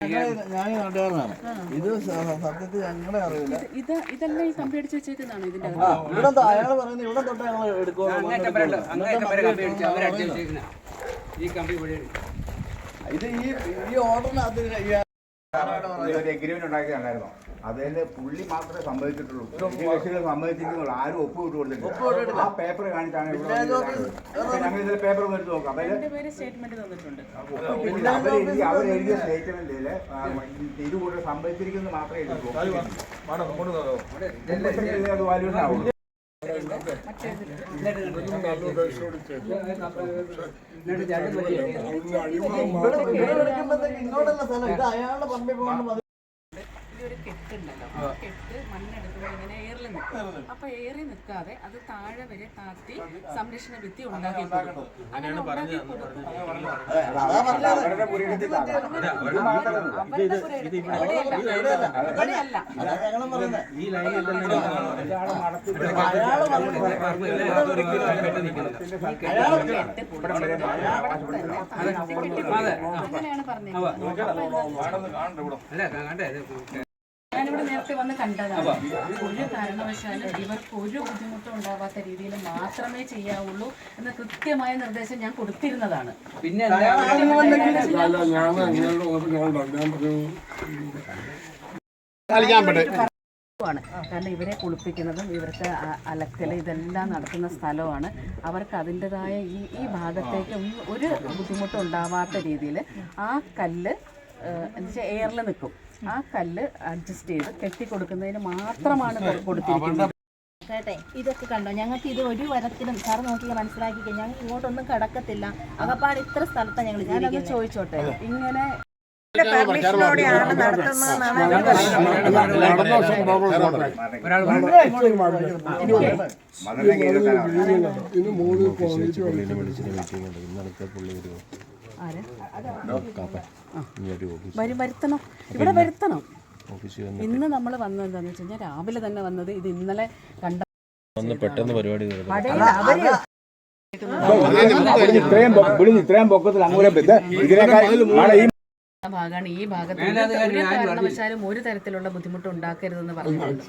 ഞാൻ നാട്ടുകാരനാണ്. ഇത് സത്യത്തിൽ ഞങ്ങളെ അറിയില്ല. ഇതെല്ലാം ഈ കമ്പി അടിച്ച് വെച്ചേക്കുന്നതാണ് ഇതിന്റെ ഇവിടെ അയാൾ പറയുന്നത് ഇവിടെ തൊട്ട് ഞങ്ങൾ എടുക്കും. ഇത് ഈ ഓർഡറിനകത്ത് എഗ്രിമെന്റ് ഉണ്ടാക്കിയതായിരുന്നു. അതിൽ പുള്ളി മാത്രമേ സമ്മതിച്ചിട്ടുള്ളൂ. സമ്മതിച്ചിരിക്കുന്നുള്ളൂ. ആരും ഒപ്പ് വിട്ട് കൊടുത്തിട്ടില്ല. ആ പേപ്പർ കാണിച്ചാണ് ഞങ്ങൾ ഇതിൽ പേപ്പർ ഒന്ന് എടുത്ത് നോക്കാം. അവരെഴുതിയ സ്റ്റേറ്റ്മെന്റില് ഇത് കൂടെ സമ്മതിച്ചിരിക്കുന്നത് മാത്രമേ എഴുതുള്ളൂ. അത് വാല്യൂഷൻ ആവുള്ളൂ. ഇങ്ങോട്ടല്ല സ്ഥലം. ഇത് അയാളുടെ പറമ്പിൽ പോകേണ്ട ഒരു കെട്ടുണ്ടല്ലോ, കെട്ട് മണ്ണെടുക്കുമ്പോൾ ഇങ്ങനെ ഏറിൽ നിൽക്കും. അപ്പൊ ഏറി നിൽക്കാതെ അത് താഴെ വരെ താത്തി സംരക്ഷണ ഭിത്തി ഉണ്ടാക്കി കൊടുക്കും. അങ്ങനെ ഉണ്ടാക്കി കൊടുക്കും. അങ്ങനെയാണ് പറഞ്ഞത്. ഞാനിവിടെ നേരത്തെ വന്ന് കണ്ടതാണ്. ഒരു കാരണവശാലും ഇവർക്ക് ഒരു ബുദ്ധിമുട്ടും ഉണ്ടാവാത്ത രീതിയിൽ മാത്രമേ ചെയ്യാവുള്ളൂ എന്ന കൃത്യമായ നിർദ്ദേശം ഞാൻ കൊടുത്തിരുന്നതാണ്. പിന്നെ കാരണം ഇവരെ കുളിപ്പിക്കുന്നതും ഇവർക്ക് അലക്കല് ഇതെല്ലാം നടത്തുന്ന സ്ഥലമാണ്. അവർക്ക് അതിൻ്റെതായ ഈ ഭാഗത്തേക്ക് ഒരു ബുദ്ധിമുട്ടും ഉണ്ടാവാത്ത രീതിയിൽ ആ കല്ല് എന്താ വെച്ചാൽ എയറിൽ നിൽക്കും. ആ കല്ല് അഡ്ജസ്റ്റ് ചെയ്ത് കെട്ടിക്കൊടുക്കുന്നതിന് മാത്രമാണ് കൊടുത്തിരിക്കുന്നത്. കേട്ടെ, ഇതൊക്കെ കണ്ടോ, ഞങ്ങൾക്ക് ഇത് ഒരു വരത്തിലും സാർ നോക്കി മനസ്സിലാക്കി ഞങ്ങൾ ഇങ്ങോട്ടൊന്നും കടക്കത്തില്ല. അകപ്പാട് ഇത്ര സ്ഥലത്താണ് ഞങ്ങൾ. ഞാനത് ചോദിച്ചോട്ടെ, ഇങ്ങനെ പെർമിഷനോടെയാണ് നടത്തുന്നതെന്നാണ് വരുത്തണം, ഇവിടെ വരുത്തണം. ഇന്ന് നമ്മൾ വന്നത് എന്താണെന്ന് വെച്ച് കഴിഞ്ഞാൽ രാവിലെ തന്നെ വന്നത്. ഇത് ഇന്നലെ കണ്ട പെട്ടെന്ന് പരിപാടി ഭാഗമാണ് ഈ ഭാഗത്ത്. ഒരു കാരണവശാലും ഒരു തരത്തിലുള്ള ബുദ്ധിമുട്ട് ഉണ്ടാക്കരുതെന്ന് പറഞ്ഞിട്ടുണ്ട്.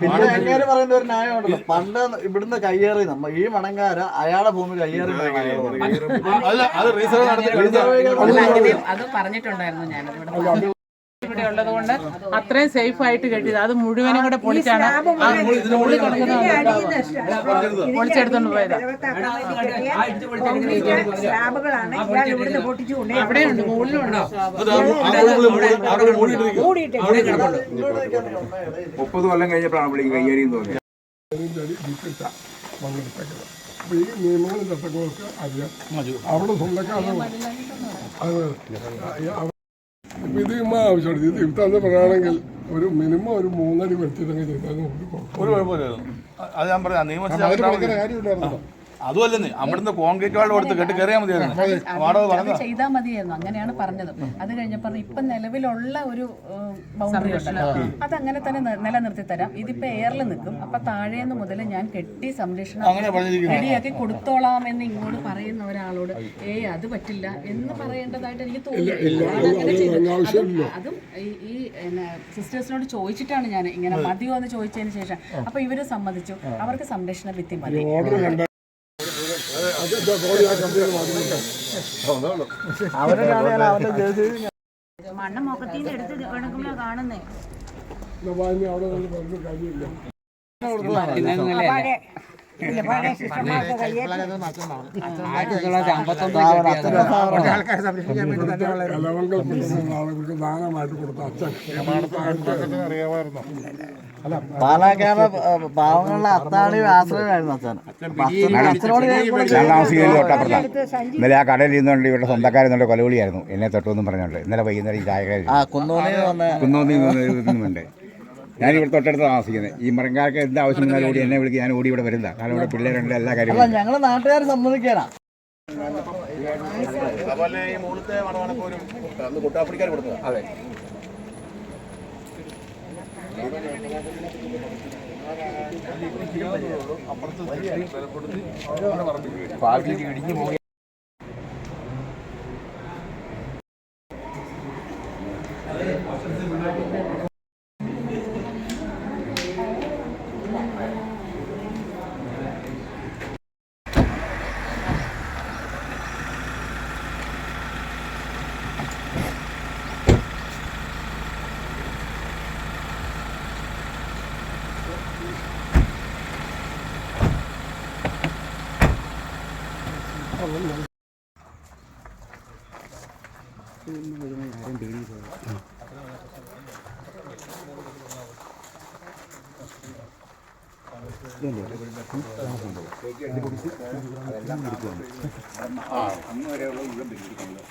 പറയുന്ന ഒരു ന്യായമുണ്ടല്ലോ. പണ്ട് ഇവിടുന്ന് കയ്യേറി ഈ മണങ്കാര അയാളെ ഭൂമി കയ്യേറി അത് പറഞ്ഞിട്ടുണ്ടായിരുന്നു. ഞാനത് ഇവിടെ ഉള്ളത് കൊണ്ട് അത്രയും സേഫ് ആയിട്ട് കെട്ടിയത്. അത് മുഴുവനും കൂടെ പൊളിച്ചാണ് പൊളിച്ചെടുത്തോണ്ട് പോയത്. അവിടെയുണ്ട്, മുകളിലുണ്ടോ? 30 കൊല്ലം കഴിഞ്ഞപ്പോഴാണ് പുള്ളിക്ക് കയ്യേറിയും തോന്നിയത്. ഈ നിയമങ്ങളും ചട്ടങ്ങളൊക്കെ അറിയാം. അവിടെ സ്വന്തക്കാരും ഇപ്പം ഇത് ആവശ്യമാണ്. ഇത് ഇവിടുത്തെ പറയുകയാണെങ്കിൽ ഒരു മിനിമം ഒരു 3 അടി വെച്ചിട്ടങ്ങ് ചെയ്താൽ ഒരു കുഴപ്പമില്ലായിരുന്നു. അത് ഞാൻ പറയാം. നിയമം അതുമല്ലെന്ന് അവിടുന്ന് കോൺക്രീറ്റ് വാൾ കൊടുത്ത് കെട്ടി കയറിയാൽ മതിയായിരുന്നു. ചെയ്താൽ മതിയായിരുന്നു. അങ്ങനെയാണ് പറഞ്ഞത്. അത് കഴിഞ്ഞപ്പോൾ ഇപ്പം നിലവിലുള്ള ഒരു ബൗണ്ടറി ഉണ്ടല്ലോ, അതങ്ങനെ തന്നെ നിലനിർത്തി തരാം. ഇതിപ്പോ എയറിൽ നിൽക്കും. അപ്പൊ താഴേന്ന് മുതൽ ഞാൻ കെട്ടി സംരക്ഷണം റെഡിയാക്കി കൊടുത്തോളാം എന്ന് ഇങ്ങോട്ട് പറയുന്ന ഒരാളോട് അത് പറ്റില്ല എന്ന് പറയേണ്ടതായിട്ട് എനിക്ക് തോന്നുന്നു. അതും ഈ സിസ്റ്റേഴ്സിനോട് ചോദിച്ചിട്ടാണ് ഞാൻ ഇങ്ങനെ മതിയോ എന്ന് ചോദിച്ചതിന് ശേഷം. അപ്പൊ ഇവര് സമ്മതിച്ചു. അവർക്ക് സംരക്ഷണ ഭിത്തി മതി. മണ്ണ് മുഖത്തിന് എടുത്ത് കിടക്കുമ്പോഴാ കാണുന്നേ. ദാനമായിട്ട് കൊടുത്ത അച്ഛൻ പാലക്കാട് പാവങ്ങളുടെ അത്താണി ആശ്രയമായിരുന്നു അച്ഛൻ. ഇന്നലെ ആ കടയിൽ ഇരുന്നുകൊണ്ട് ഇവിടെ സ്വന്തക്കാരെന്നുള്ള കൊലവിളിയായിരുന്നു. എന്നെ തൊട്ടൊന്നും പറഞ്ഞോണ്ട് ഇന്നലെ വൈകുന്നേരം ഈ ചായ കുന്നോന്നിന്നുണ്ട്. ഞാനിവിടെ തൊട്ടടുത്ത് താമസിക്കുന്നത്. ഈ മരങ്കാർക്ക് എന്ത് ആവശ്യം വന്നാലും ഓടി എന്നെ വിളിക്കും. ഞാൻ ഓടി ഇവിടെ വരുന്ന കാരണം ഇവിടെ പിള്ളേരുണ്ട്, എല്ലാ കാര്യങ്ങളും. ഞങ്ങള് നാട്ടുകാർ സമ്മതിക്കാനാ. അതെ, പാർട്ടിക്ക് ഇടിഞ്ഞു പോയി. അന്ന് വരെയുള്ള മുഴുവൻ പിടിച്ചിരിക്കുന്നത്.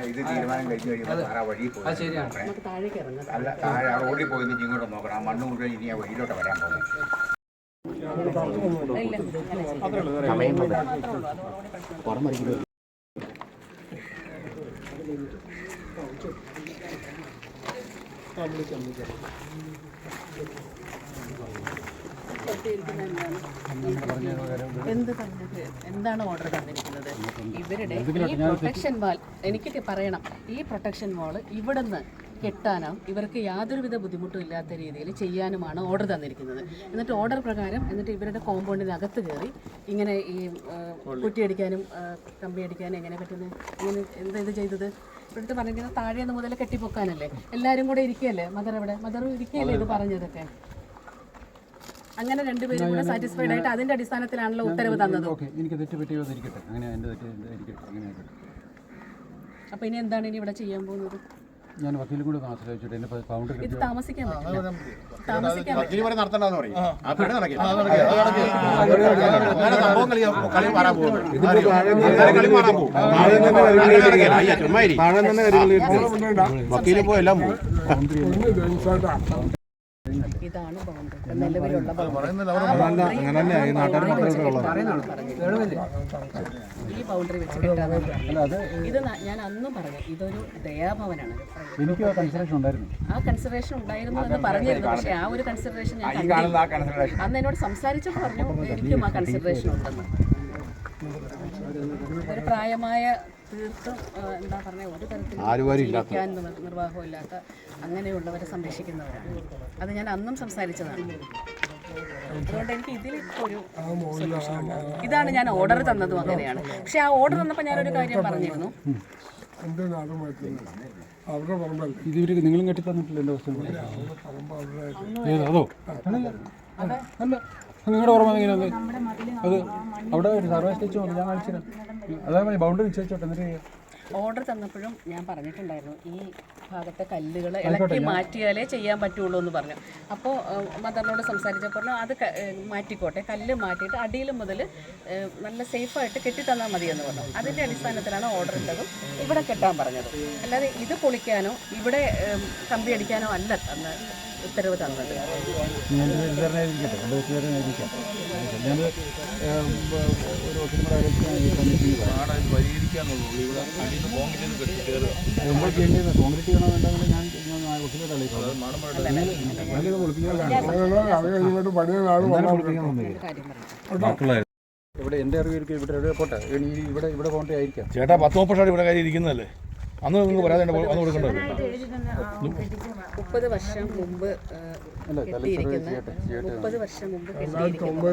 ഇത് തീരുമാനം കഴിച്ചു കഴിയുമ്പോൾ സാറാ വഴിയിൽ പോയി അല്ല താഴെ ആ റോഡിൽ പോയി ഇങ്ങോട്ട് നോക്കണം. ആ മണ്ണ് മുഴുവൻ ഇനി ആ വഴിയിലോട്ട് വരാൻ പോകുന്നത്. എന്താണ് ഓർഡർ തന്നിരിക്കുന്നത്? ഇവരുടെ ഈ പ്രൊട്ടക്ഷൻ വാൾ എനിക്ക് പറയണം. ഈ പ്രൊട്ടക്ഷൻ വാൾ ഇവിടുന്ന് കെട്ടാനോ ഇവർക്ക് യാതൊരുവിധ ബുദ്ധിമുട്ടും ഇല്ലാത്ത രീതിയിൽ ചെയ്യാനുമാണ് ഓർഡർ തന്നിരിക്കുന്നത്. എന്നിട്ട് ഓർഡർ പ്രകാരം എന്നിട്ട് ഇവരുടെ കോമ്പൗണ്ടിനകത്ത് കയറി ഇങ്ങനെ ഈ കുറ്റിയടിക്കാനും കമ്പി അടിക്കാനും എങ്ങനെ പറ്റുന്നത്? ഇങ്ങനെ എന്താ ഇത് ചെയ്തത്? ഇവിടുത്തെ പറഞ്ഞിരിക്കുന്നത് താഴേന്ന് മുതൽ കെട്ടിപ്പൊക്കാനല്ലേ? എല്ലാവരും കൂടെ ഇരിക്കുകയല്ലേ? മദറും ഇരിക്കുകയല്ലേ ഇത് പറഞ്ഞതൊക്കെ? അങ്ങനെ രണ്ടുപേരും കൂടെ സാറ്റിസ്ഫൈഡ് ആയിട്ട് അതിന്റെ അടിസ്ഥാനത്തിലാണല്ലോ ഉത്തരവ് തന്നത്. അപ്പൊ ഇനി എന്താണ് ഇനി ഇവിടെ ചെയ്യാൻ പോകുന്നത്? ഞാൻ വക്കീലും കൂടെ ആശ്രയിച്ചിട്ട് ഇത് താമസിക്കാൻ പറ്റില്ല. താമസിക്കാൻ പറ്റില്ല. വക്കീലിൽ പോയെല്ലാം ഇതാണ് ബൗണ്ടറി, നിലവിലുള്ള ഈ ബൗണ്ടറി വെച്ച് കിട്ടാൻ. ഇത് ഞാൻ അന്നും പറഞ്ഞു ഇതൊരു ദയാഭവനാണ്. എനിക്ക് ആ കൺസിഡറേഷൻ ഉണ്ടായിരുന്നു. ആ കൺസിഡറേഷൻ ഉണ്ടായിരുന്നു എന്ന് പറഞ്ഞിരുന്നു. പക്ഷേ ആ ഒരു കൺസിഡറേഷൻ ഞാൻ അന്ന് എന്നോട് സംസാരിച്ചപ്പോൾ പറഞ്ഞു എനിക്കും ആ കൺസിഡറേഷൻ ഉണ്ടെന്ന്. ഒരു പ്രായമായ തീർത്തും എന്താ പറഞ്ഞ ഒരു തരത്തിലും ജീവിക്കാൻ നിർവാഹമില്ലാത്ത അങ്ങനെയുള്ളവരെ സംരക്ഷിക്കുന്നവരാണ്. അത് ഞാൻ അന്നും സംസാരിച്ചതാണ്. അതുകൊണ്ട് എനിക്ക് ഇതിൽ ഒരു ഇതാണ് ഞാൻ ഓർഡർ തന്നതും അങ്ങനെയാണ്. പക്ഷെ ആ ഓർഡർ തന്നപ്പോൾ ഞാനൊരു കാര്യം പറഞ്ഞിരുന്നു. ഇത് നിങ്ങളും കെട്ടി തന്നിട്ടില്ല എൻ്റെ വസ്തു? അതോ അല്ല നിങ്ങളുടെ ഓർമ്മ എങ്ങനെയാണ്? അത് അവിടെ ഒരു സർവേ സ്റ്റേച്ച് വന്നു, ഞാൻ കാണിച്ചിരുന്നു. അതായത് ബൗണ്ടറി നിശ്ചയിച്ചോട്ടെ. എന്നിട്ട് ഓർഡർ തന്നപ്പോഴും ഞാൻ പറഞ്ഞിട്ടുണ്ടായിരുന്നു ഈ ഭാഗത്തെ കല്ലുകൾ ഇളക്കി മാറ്റിയാലേ ചെയ്യാൻ പറ്റുള്ളൂ എന്ന് പറഞ്ഞു. അപ്പോൾ മദറിനോട് സംസാരിച്ചപ്പോൾ അത് മാറ്റിക്കോട്ടെ, കല്ല് മാറ്റിയിട്ട് അടിയിൽ മുതൽ നല്ല സേഫായിട്ട് കെട്ടിത്തന്നാൽ മതിയെന്ന് പറഞ്ഞു. അതിൻ്റെ അടിസ്ഥാനത്തിലാണ് ഓർഡർ ഇട്ടതും ഇവിടെ കെട്ടാൻ പറഞ്ഞത്. അല്ലാതെ ഇത് പൊളിക്കാനോ ഇവിടെ കമ്പി അടിക്കാനോ അല്ല അന്ന് ഉത്തരവ് തന്നത്. ഇവിടെ എൻ്റെ അറിവിൽ ഇവിടെ പോട്ടെ, ഇവിടെ പോകേണ്ട ആയിരിക്കാം. ചേട്ടാ 10-30 ഇവിടെ കാര്യം ഇരിക്കുന്നതല്ലേ? അന്ന് നിങ്ങൾക്ക് പറയാതെ അന്ന് കൊടുക്കേണ്ടത്. 30 വർഷം മുമ്പ് കെട്ടിയിരിക്കുന്ന 30 വർഷം മുമ്പ് കെട്ടിയിരിക്കുന്ന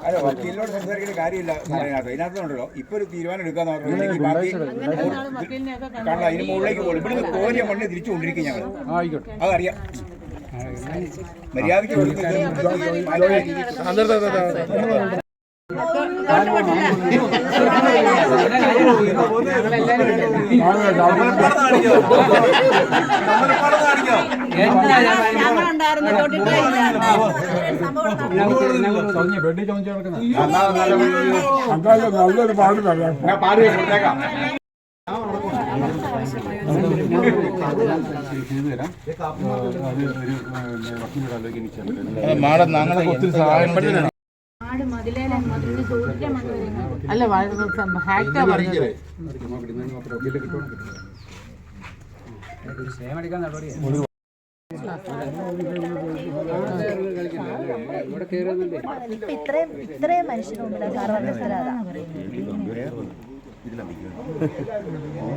അല്ല വക്കീലിനോട് സംസാരിക്കേണ്ട കാര്യമില്ല. അതിനകത്തുണ്ടല്ലോ ഇപ്പൊ ഒരു തീരുമാനം എടുക്കാന്ന് പറഞ്ഞു. കാരണം അതിന് മുകളിലേക്ക് പോകും. ഇവിടുന്ന് കോരിയ മണ്ണ് തിരിച്ചു കൊണ്ടിരിക്കും ഞങ്ങൾ. അതറിയാം. മര്യാദയ്ക്ക് നല്ലൊരു പാട് പറയാം. മാഡം ഞങ്ങളൊക്കെ ഒത്തിരി സഹായം അല്ല ഹാക്റ്റാ പറഞ്ഞത്. ഇപ്പൊ ഇത്രയും മനുഷ്യരുടെ മുമ്പിലാണ് സാറ് പറഞ്ഞ സ്ഥലം അതാ.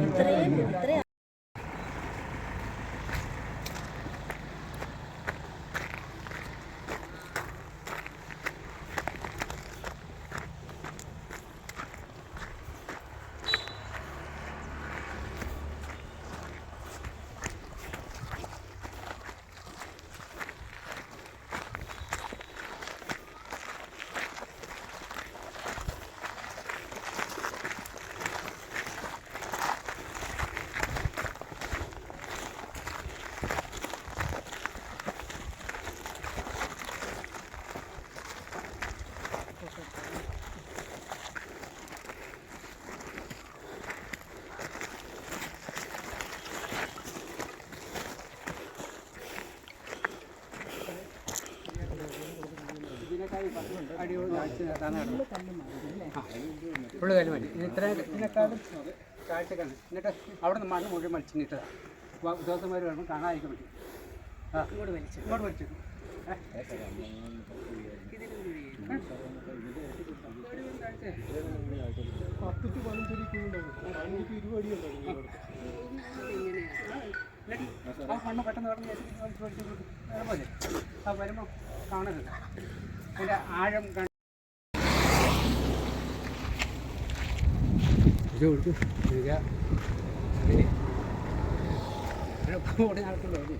ഇത്രയും ഫുള്ള് കല്ല് മതി. ഇതിനേക്കാളും കാഴ്ചക്കാണ്. എന്നിട്ട് അവിടെ നിന്ന് മണ്ണ് മുഴുവൻ വലിച്ചിട്ടതാണ്. ഉദ്യോഗസ്ഥന്മാർ വേണം കാണാതിരിക്കാൻ പറ്റും. ഇങ്ങോട്ട് വലിച്ചു. ആ മണ്ണ് പെട്ടെന്ന് കടന്ന് വരുമ്പോൾ കാണരുത്. അതിൻ്റെ ആഴം നടക്കുള്ളൂ.